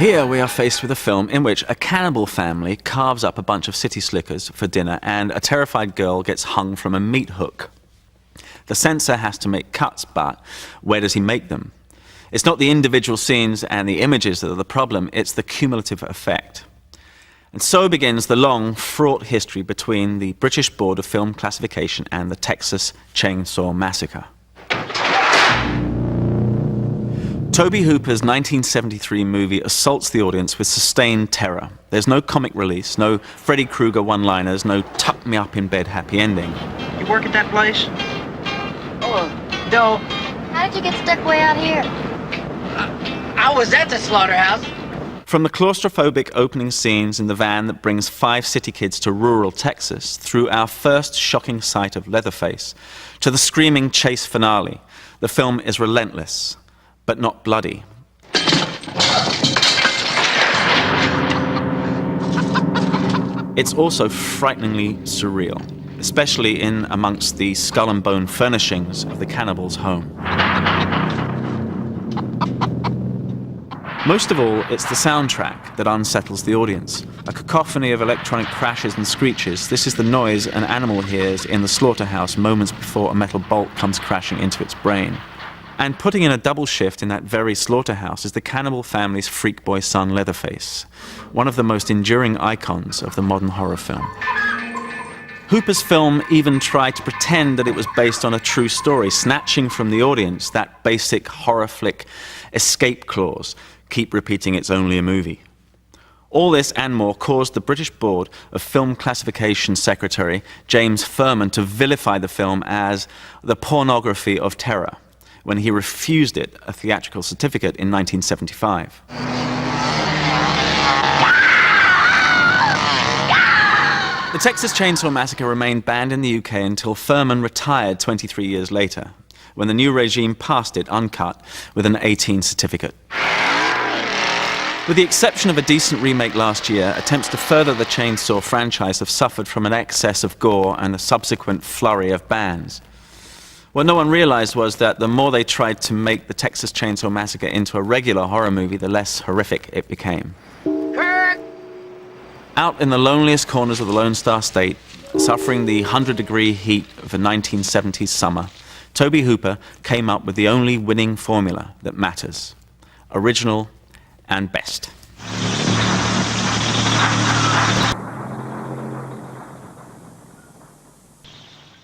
Here we are faced with a film in which a cannibal family carves up a bunch of city slickers for dinner and a terrified girl gets hung from a meat hook. The censor has to make cuts, but where does he make them? It's not the individual scenes and the images that are the problem, it's the cumulative effect. And so begins the long, fraught history between the British Board of Film Classification and the Texas Chainsaw Massacre. Tobe Hooper's 1973 movie assaults the audience with sustained terror. There's no comic release, no Freddy Krueger one-liners, no tuck-me-up-in-bed happy ending. You work at that place? Oh, no. How did you get stuck way out here? I was at the slaughterhouse. From the claustrophobic opening scenes in the van that brings 5 city kids to rural Texas, through our first shocking sight of Leatherface, to the screaming chase finale, the film is relentless, but not bloody. It's also frighteningly surreal, especially in amongst the skull and bone furnishings of the cannibal's home. Most of all, it's the soundtrack that unsettles the audience. A cacophony of electronic crashes and screeches, this is the noise an animal hears in the slaughterhouse moments before a metal bolt comes crashing into its brain. And putting in a double shift in that very slaughterhouse is the cannibal family's freak boy son Leatherface, one of the most enduring icons of the modern horror film. Hooper's film even tried to pretend that it was based on a true story, snatching from the audience that basic horror flick escape clause, keep repeating it's only a movie. All this and more caused the British Board of Film Classification Secretary James Furman to vilify the film as the pornography of terror, when he refused it a theatrical certificate in 1975. The Texas Chainsaw Massacre remained banned in the UK until Furman retired 23 years later, when the new regime passed it uncut with an 18 certificate. With the exception of a decent remake last year, attempts to further the Chainsaw franchise have suffered from an excess of gore and a subsequent flurry of bans. What no one realized was that the more they tried to make the Texas Chainsaw Massacre into a regular horror movie, the less horrific it became. Kurt! Out in the loneliest corners of the Lone Star State, suffering the 100-degree heat of a 1970s summer, Tobe Hooper came up with the only winning formula that matters: original and best.